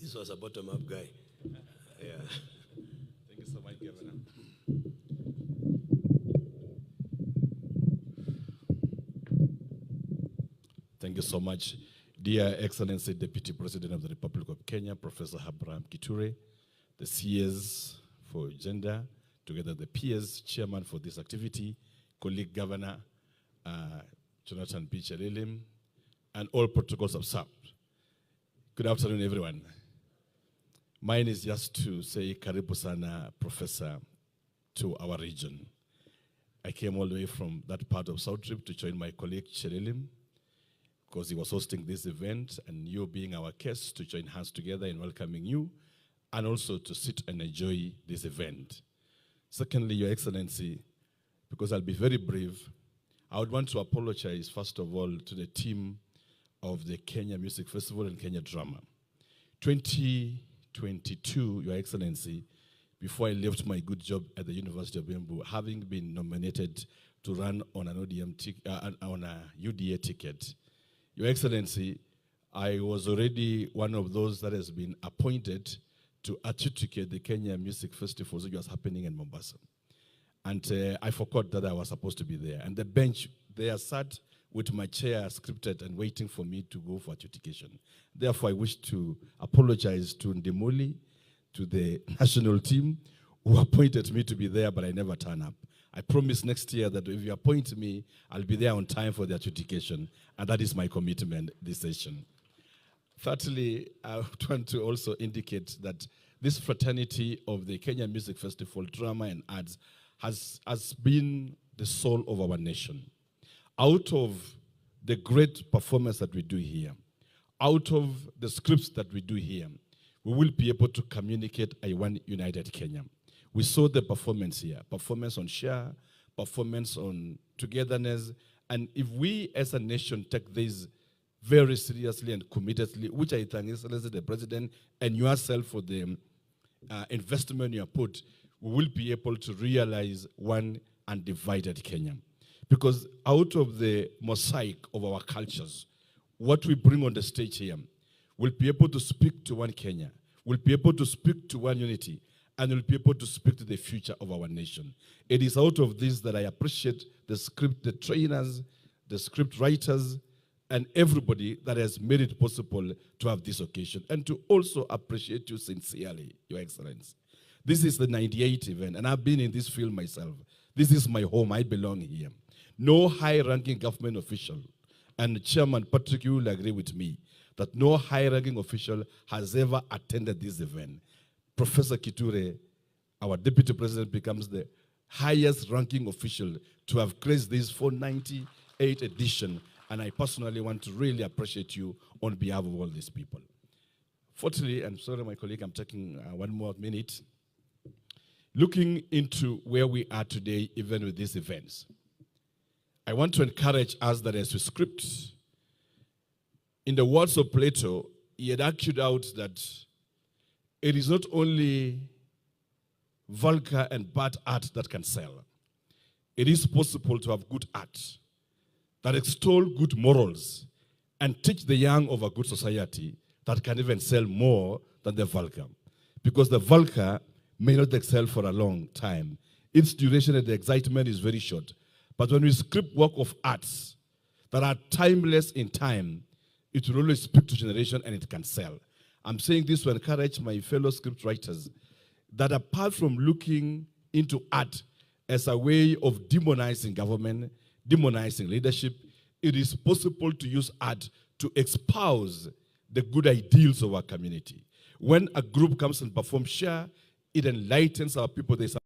This was a bottom-up guy. Yeah. Thank you so much, Governor. Thank you so much. Dear Excellency Deputy President of the Republic of Kenya, Professor Abraham Kithure, the CS for Gender, together the PS Chairman for this activity, colleague Governor Jonathan B. Chelilim, and all protocols observed. Good afternoon, everyone. Mine is just to say karibu sana, Professor, to our region. I came all the way from that part of South Trip to join my colleague Chelilim, because he was hosting this event, and you being our guest, to join hands together in welcoming you, and also to sit and enjoy this event. Secondly, Your Excellency, because I'll be very brief, I would want to apologize, first of all, to the team of the Kenya Music Festival and Kenya Drama. 2022, Your Excellency, before I left my good job at the University of Embu, having been nominated to run on an on a UDA ticket, Your Excellency, I was already one of those that has been appointed to adjudicate the Kenya Music Festival which was happening in Mombasa. And I forgot that I was supposed to be there. And the bench there sat with my chair scripted and waiting for me to go for adjudication. Therefore, I wish to apologize to Ndimuli, to the national team, who appointed me to be there, but I never turn up. I promise next year that if you appoint me, I'll be there on time for the adjudication, and that is my commitment this session. Thirdly, I want to also indicate that this fraternity of the Kenya Music Festival, Drama and Arts, has been the soul of our nation. Out of the great performance that we do here, out of the scripts that we do here, we will be able to communicate a one united Kenya. We saw the performance here, performance on share, performance on togetherness, and if we as a nation take this very seriously and committedly, which I thank Excellency the President and yourself for the investment you have put, we will be able to realize one undivided Kenya. Because out of the mosaic of our cultures, what we bring on the stage here, we'll be able to speak to one Kenya, we'll be able to speak to one unity, and we'll be able to speak to the future of our nation. It is out of this that I appreciate the script, the trainers, the script writers, and everybody that has made it possible to have this occasion, and to also appreciate you sincerely, Your Excellency. This is the 98th event, and I've been in this field myself. This is my home, I belong here. No high-ranking government official, and Chairman Patrick, you will agree with me, that no high-ranking official has ever attended this event. Professor Kithure, our Deputy President, becomes the highest-ranking official to have graced this 498th edition, and I personally want to really appreciate you on behalf of all these people. Fourthly, I'm sorry, my colleague, I'm taking one more minute. Looking into where we are today, even with these events, I want to encourage us that as we script, in the words of Plato, he had argued out that it is not only vulgar and bad art that can sell. It is possible to have good art that extol good morals and teach the young of a good society that can even sell more than the vulgar. Because the vulgar may not excel for a long time. Its duration and the excitement is very short. But when we script work of arts that are timeless in time, it will always speak to generation and it can sell. I'm saying this to encourage my fellow script writers that apart from looking into art as a way of demonizing government, demonizing leadership, it is possible to use art to espouse the good ideals of our community. When a group comes and performs share, it enlightens our people. There's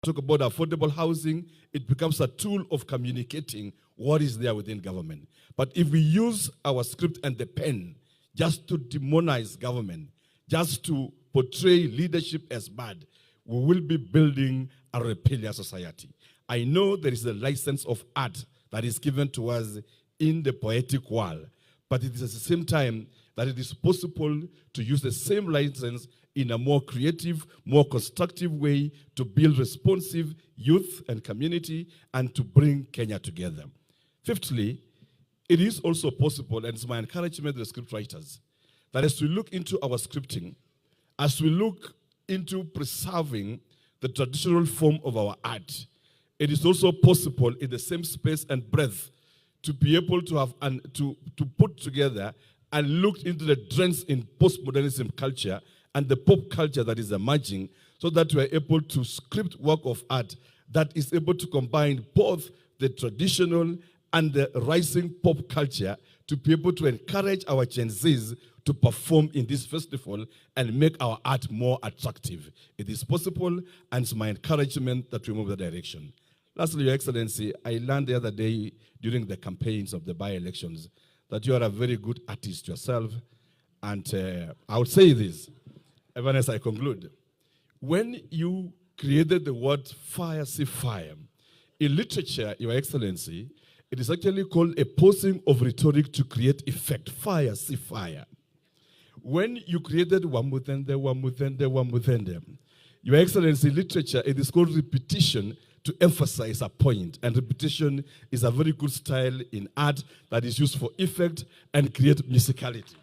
talk about affordable housing, it becomes a tool of communicating what is there within government. But if we use our script and the pen just to demonize government, just to portray leadership as bad, we will be building a rebellious society. I know there is a license of art that is given to us in the poetic world, but it is at the same time that it is possible to use the same license in a more creative, more constructive way to build responsive youth and community and to bring Kenya together. Fifthly, it is also possible, and it's my encouragement to the script writers, that as we look into our scripting, as we look into preserving the traditional form of our art, it is also possible in the same space and breadth to be able to have and to put together and look into the trends in postmodernism culture and the pop culture that is emerging, so that we are able to script work of art that is able to combine both the traditional and the rising pop culture to be able to encourage our Gen Zs to perform in this festival and make our art more attractive. It is possible, and it's my encouragement that we move that direction. Lastly, Your Excellency, I learned the other day during the campaigns of the by-elections that you are a very good artist yourself, and I would say this, even as I conclude. When you created the word fire, see fire, in literature, Your Excellency, it is actually called a posing of rhetoric to create effect. Fire, see fire. When you created Wamuthende, Wamuthende, Wamuthende, Your Excellency, literature, it is called repetition to emphasize a point. And repetition is a very good style in art that is used for effect and create musicality.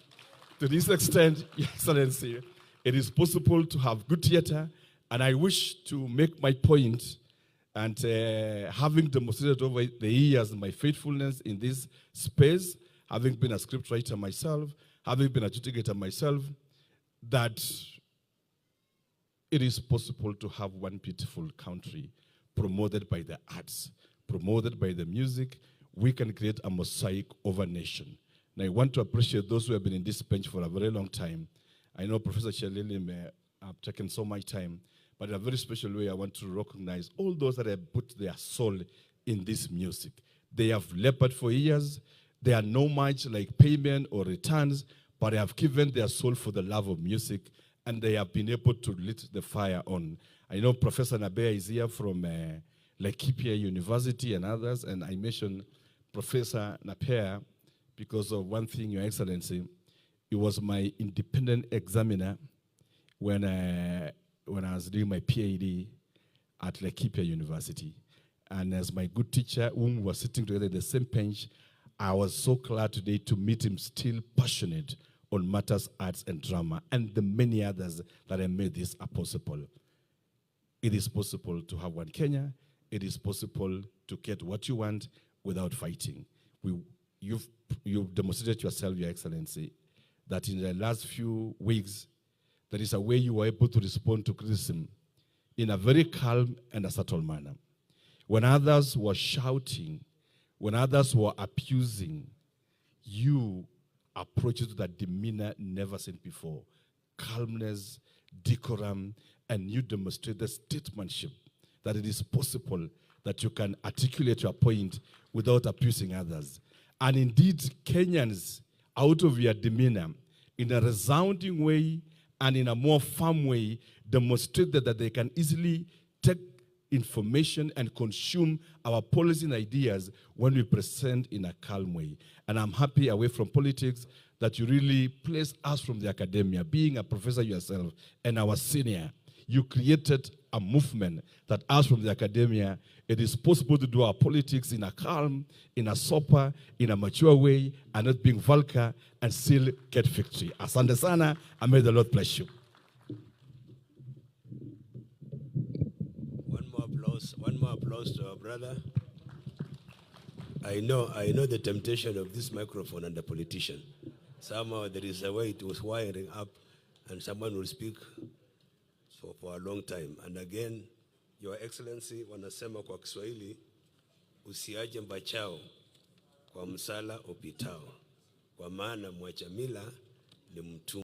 To this extent, Your Excellency, it is possible to have good theater, and I wish to make my point, and having demonstrated over the years my faithfulness in this space, having been a scriptwriter myself, having been a litigator myself, that it is possible to have one beautiful country promoted by the arts, promoted by the music. We can create a mosaic of a nation. And I want to appreciate those who have been in this bench for a very long time. I know Professor Shelili may have taken so much time, but in a very special way, I want to recognize all those that have put their soul in this music. They have labored for years. They are no much like payment or returns, but they have given their soul for the love of music, and they have been able to lit the fire on. I know Professor Nabea is here from Laikipia University and others, and I mentioned Professor Napea because of one thing, Your Excellency. He was my independent examiner when I was doing my PhD at Laikipia University. And as my good teacher, whom we were sitting together in the same bench, I was so glad today to meet him still passionate on matters, arts, and drama, and the many others that have made this possible. It is possible to have one Kenya. It is possible to get what you want without fighting. You've demonstrated yourself, Your Excellency, that in the last few weeks, there is a way you were able to respond to criticism in a very calm and a subtle manner. When others were shouting, when others were abusing, you approached it with a demeanor never seen before. Calmness, decorum, and you demonstrated statesmanship, that it is possible that you can articulate your point without abusing others. And indeed, Kenyans, out of your demeanor, in a resounding way and in a more firm way, demonstrated that they can easily take information and consume our policy and ideas when we present in a calm way. And I'm happy, away from politics, that you really place us from the academia. Being a professor yourself and our senior, you created a movement that us from the academia, it is possible to do our politics in a calm, in a sober, in a mature way, and not being vulgar, and still get victory. Asante sana, and may the Lord bless you. One more applause to our brother. I know the temptation of this microphone and the politician. Somehow there is a way it was wiring up, and someone will speak for a long time. And again, Your Excellency, wanasema kwa Kiswahili, usiaje mbachao kwa msala upitao, kwa maana mwacha mila ni mtumwa.